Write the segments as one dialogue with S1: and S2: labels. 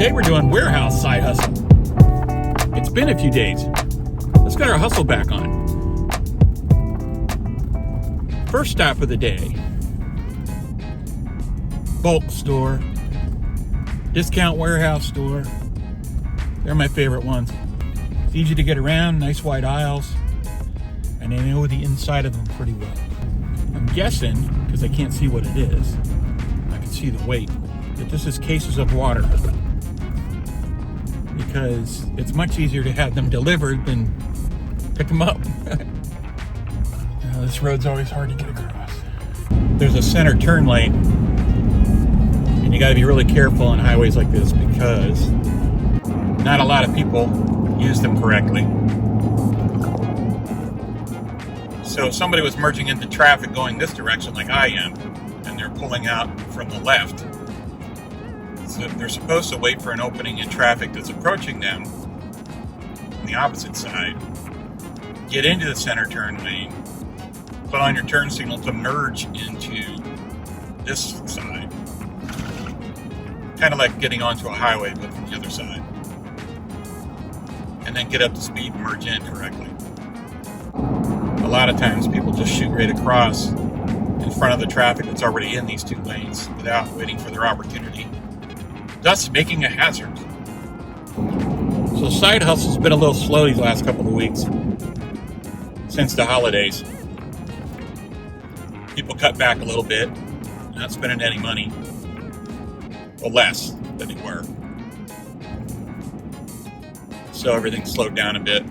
S1: Today we're doing warehouse side hustle. It's been a few days. Let's get our hustle back on. First stop of the day. Bulk store. Discount warehouse store. They're my favorite ones. It's easy to get around, nice wide aisles, and I know the inside of them pretty well. I'm guessing, because I can't see what it is, I can see the weight, that this is cases of water. Because it's much easier to have them delivered than pick them up. This road's always hard to get across. There's a center turn lane, and you got to be really careful on highways like this because not a lot of people use them correctly. So if somebody was merging into traffic going this direction like I am, and they're pulling out from the left, so they're supposed to wait for an opening in traffic that's approaching them on the opposite side, get into the center turn lane, put on your turn signal to merge into this side. Kind of like getting onto a highway, but from the other side. And then get up to speed and merge in correctly. A lot of times people just shoot right across in front of the traffic that's already in these two lanes without waiting for their opportunity, thus making a hazard. So side hustle's been a little slow these last couple of weeks since the holidays. People cut back a little bit, not spending any money, well, less than they were. So everything slowed down a bit.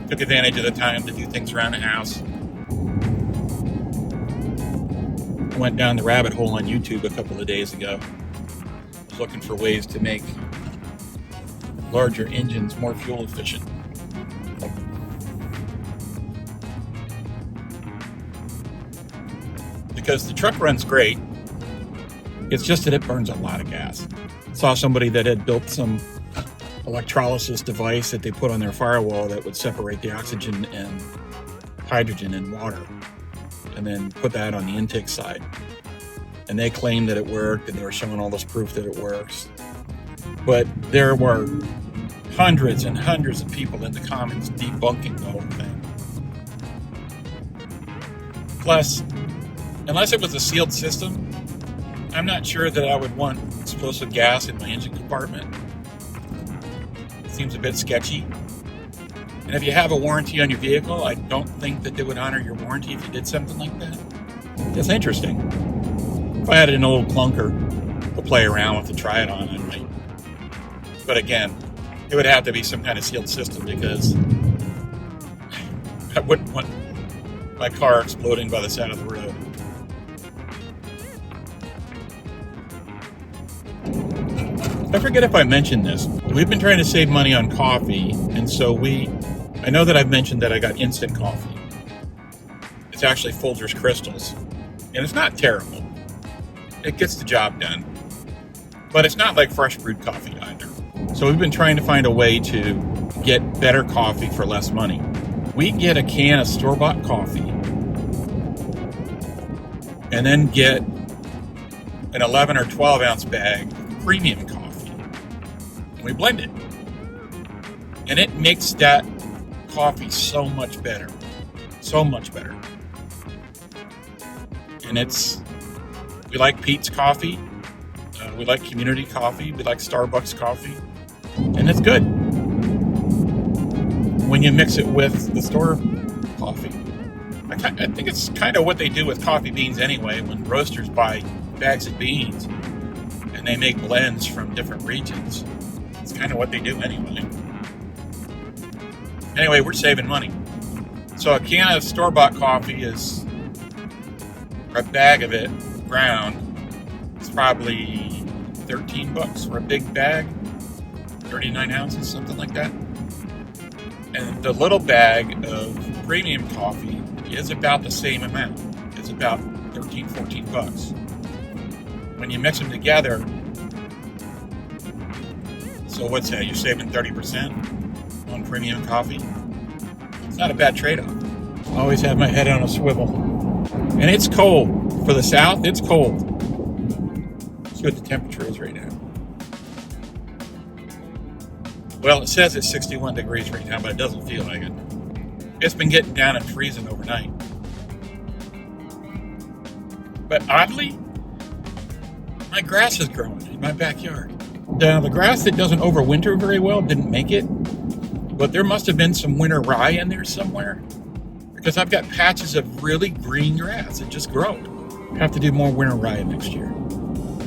S1: Took advantage of the time to do things around the house. I went down the rabbit hole on YouTube a couple of days ago. Looking for ways to make larger engines more fuel efficient. Because the truck runs great, it's just that it burns a lot of gas. I saw somebody that had built some electrolysis device that they put on their firewall that would separate the oxygen and hydrogen in water, and then put that on the intake side. And they claimed that it worked, and they were showing all this proof that it works. But there were hundreds and hundreds of people in the comments debunking the whole thing. Plus, unless it was a sealed system, I'm not sure that I would want explosive gas in my engine compartment. It seems a bit sketchy. And if you have a warranty on your vehicle, I don't think that they would honor your warranty if you did something like that. That's interesting. If I had an old clunker to play around with to try it on, I might. But again, it would have to be some kind of sealed system because I wouldn't want my car exploding by the side of the road. I forget if I mentioned this. We've been trying to save money on coffee, and so I know that I've mentioned that I got instant coffee. It's actually Folgers Crystals, and it's not terrible. It gets the job done, but it's not like fresh brewed coffee either. So we've been trying to find a way to get better coffee for less money. We get a can of store-bought coffee and then get an 11 or 12 ounce bag of premium coffee. And we blend it. And it makes that coffee so much better. So much better. And we like Pete's coffee. We like community coffee. We like Starbucks coffee. And it's good when you mix it with the store coffee. I think it's kind of what they do with coffee beans anyway, when roasters buy bags of beans and they make blends from different regions. It's kind of what they do anyway. Anyway, we're saving money. So a can of store-bought coffee is, or a bag of it, ground, it's probably $13 for a big bag, 39 ounces, something like that. And the little bag of premium coffee is about the same amount. It's about $13-14. When you mix them together, so what's that? You're saving 30% on premium coffee? It's not a bad trade-off. I always have my head on a swivel. And it's cold. For the south, it's cold. See what the temperature is right now. Well, it says it's 61 degrees right now, but it doesn't feel like it. It's been getting down and freezing overnight. But oddly, my grass is growing in my backyard. Now, the grass that doesn't overwinter very well didn't make it, but there must have been some winter rye in there somewhere, because I've got patches of really green grass that just grow. Have to do more winter rye next year.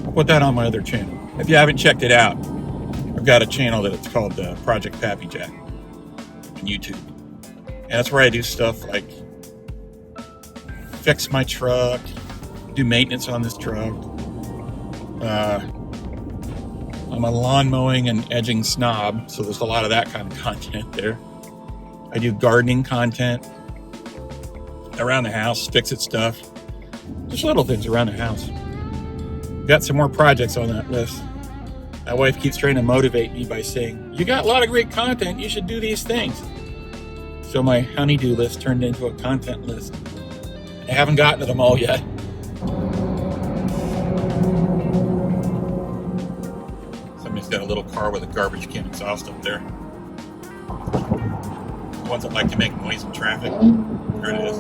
S1: I'll put that on my other channel. If you haven't checked it out, I've got a channel that it's called Project Pappy Jack on YouTube. And that's where I do stuff like fix my truck, do maintenance on this truck. I'm a lawn mowing and edging snob, so there's a lot of that kind of content there. I do gardening content around the house, fix-it stuff. Just little things around the house. Got some more projects on that list. My wife keeps trying to motivate me by saying, you got a lot of great content, you should do these things. So my honey-do list turned into a content list. I haven't gotten to them all yet. Somebody's got a little car with a garbage can exhaust up there. The ones that like to make noise in traffic. There it is.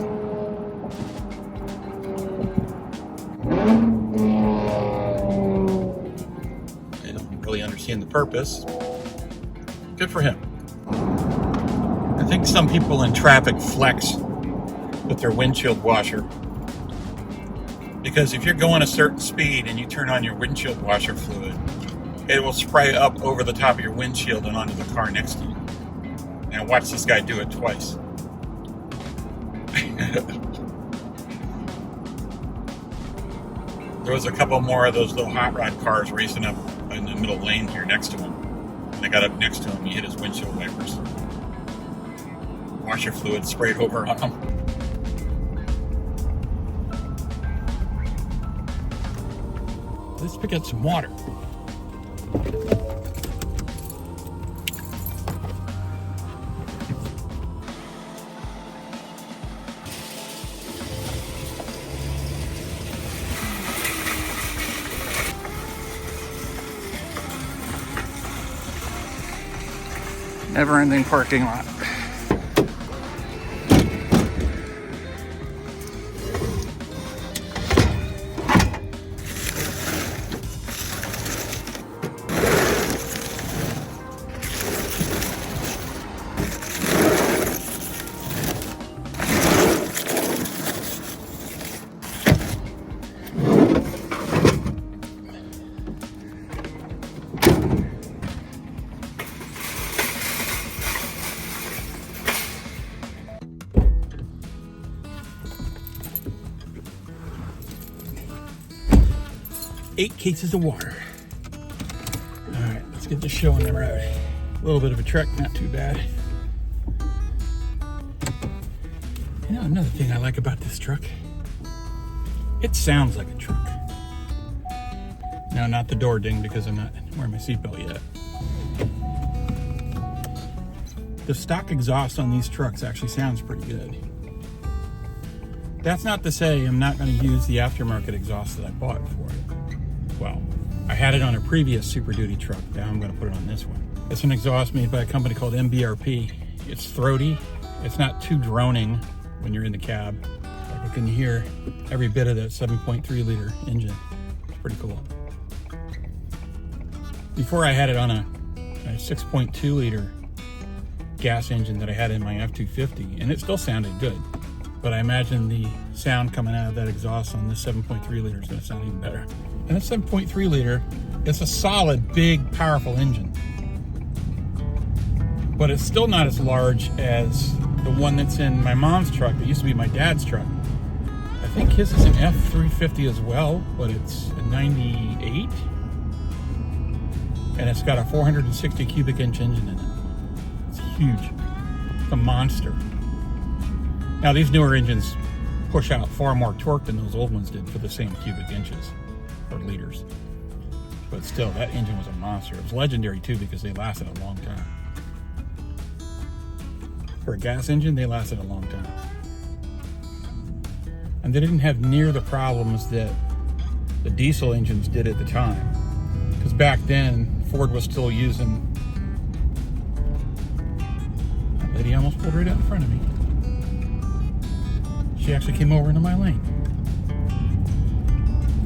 S1: I don't really understand the purpose. Good for him. I think some people in traffic flex with their windshield washer, because if you're going a certain speed and you turn on your windshield washer fluid, it will spray up over the top of your windshield and onto the car next to you. Now watch this guy do it twice. There was a couple more of those little hot rod cars racing up in the middle lane here next to him. And I got up next to him, he hit his windshield wipers. Washer fluid sprayed over on him. Let's pick up some water. Never-ending parking lot. Eight cases of water. All right, let's get this show on the road. A little bit of a trek, not too bad. You know, another thing I like about this truck, it sounds like a truck. Now, not the door ding because I'm not wearing my seatbelt yet. The stock exhaust on these trucks actually sounds pretty good. That's not to say I'm not going to use the aftermarket exhaust that I bought for it. Well, I had it on a previous Super Duty truck. Now I'm going to put it on this one. It's an exhaust made by a company called MBRP. It's throaty. It's not too droning when you're in the cab. Like you can hear every bit of that 7.3 liter engine. It's pretty cool. Before I had it on a 6.2 liter gas engine that I had in my F-250, and it still sounded good. But I imagine the sound coming out of that exhaust on this 7.3 liter is going to sound even better. And a 7.3 liter, it's a solid, big, powerful engine. But it's still not as large as the one that's in my mom's truck. That used to be my dad's truck. I think his is an F350 as well, but it's a 98. And it's got a 460 cubic inch engine in it. It's huge. It's a monster. Now, these newer engines push out far more torque than those old ones did for the same cubic inches or liters. But still, that engine was a monster. It was legendary too because they lasted a long time. For a gas engine, they lasted a long time. And they didn't have near the problems that the diesel engines did at the time. Because back then, Ford was still using lady almost pulled right out in front of me. She actually came over into my lane.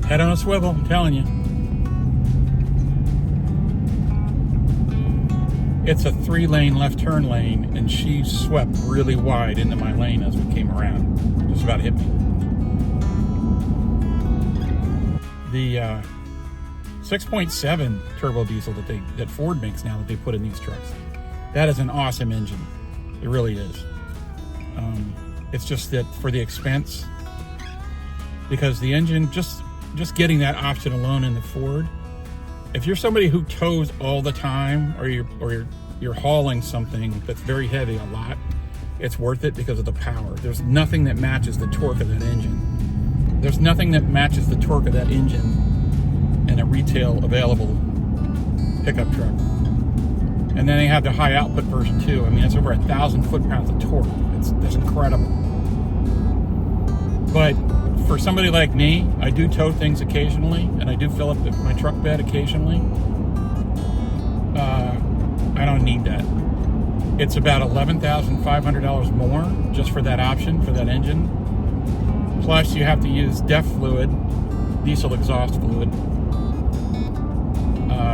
S1: Head on a swivel, I'm telling you. It's a 3-lane left turn lane, and she swept really wide into my lane as we came around. Just about hit me. The 6.7 turbo diesel that Ford makes now that they put in these trucks, that is an awesome engine. It really is. It's just that for the expense, because the engine, just getting that option alone in the Ford, if you're somebody who tows all the time, or you're hauling something that's very heavy a lot, it's worth it because of the power. There's nothing that matches the torque of that engine. There's nothing that matches the torque of that in a retail available pickup truck. And then they have the high output version too. I mean, it's over 1,000 foot-pounds of torque. That's incredible. But for somebody like me, I do tow things occasionally, and I do fill up my truck bed occasionally. I don't need that. It's about $11,500 more just for that option, for that engine. Plus, you have to use DEF fluid, diesel exhaust fluid.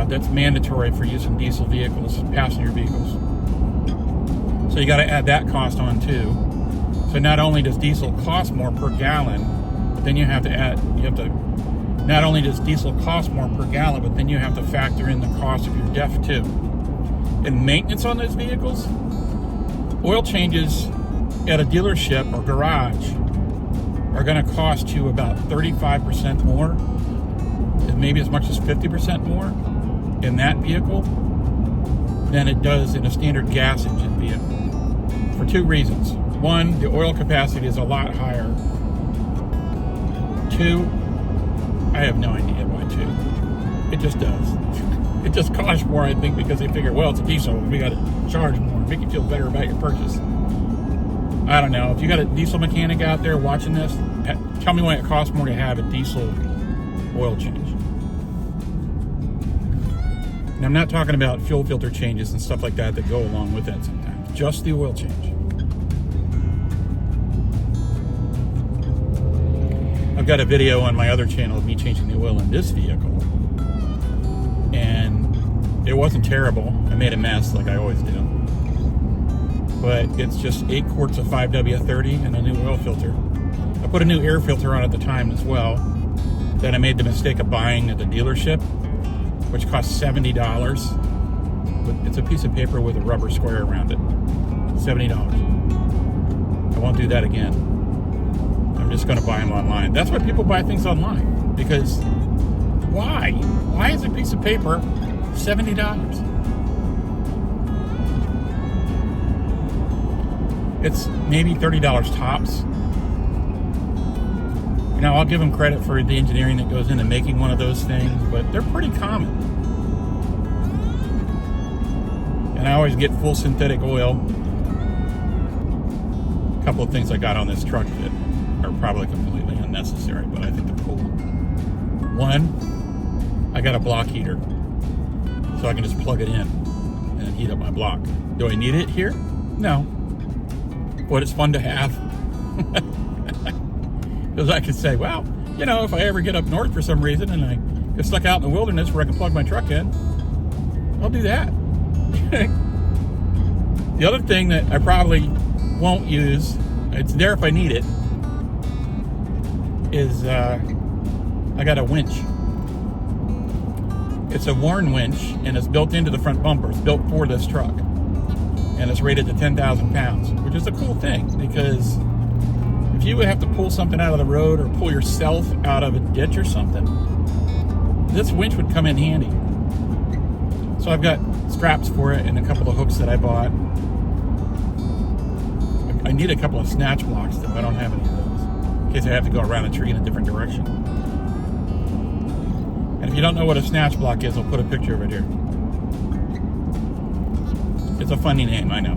S1: That's mandatory for use in diesel vehicles, passenger vehicles. So you got to add that cost on too. So not only does diesel cost more per gallon, but then not only does diesel cost more per gallon, but then you have to factor in the cost of your DEF too. And maintenance on those vehicles, oil changes at a dealership or garage are going to cost you about 35% more, and maybe as much as 50% more in that vehicle than it does in a standard gas engine vehicle, for two reasons. One, the oil capacity is a lot higher. Two, I have no idea why two. It just does. It just costs more, I think, because they figure, well, it's a diesel, we got to charge more, make you feel better about your purchase. I don't know. If you got a diesel mechanic out there watching this, tell me why it costs more to have a diesel oil change. And I'm not talking about fuel filter changes and stuff like that go along with that sometimes. Just the oil change. I've got a video on my other channel of me changing the oil in this vehicle. And it wasn't terrible. I made a mess like I always do. But it's just 8 quarts of 5W30 and a new oil filter. I put a new air filter on at the time as well. Then I made the mistake of buying at the dealership, which costs $70. It's a piece of paper with a rubber square around it. $70. I won't do that again. I'm just going to buy them online. That's why people buy things online. Because why? Why is a piece of paper $70? It's maybe $30 tops. Now, I'll give them credit for the engineering that goes into making one of those things, but they're pretty common. And I always get full synthetic oil. A couple of things I got on this truck that are probably completely unnecessary, but I think they're cool. One, I got a block heater, so I can just plug it in and heat up my block. Do I need it here? No. But it's fun to have. Because I could say, well, you know, if I ever get up north for some reason and I get stuck out in the wilderness where I can plug my truck in, I'll do that. The other thing that I probably won't use, it's there if I need it, is I got a winch. It's a Warn winch, and it's built into the front bumper. It's built for this truck. And it's rated to 10,000 pounds, which is a cool thing, because if you would have to pull something out of the road or pull yourself out of a ditch or something, this winch would come in handy. So I've got straps for it and a couple of hooks that I bought. I need a couple of snatch blocks, though. I don't have any of those, in case I have to go around a tree in a different direction. And if you don't know what a snatch block is, I'll put a picture of it here. It's a funny name, I know.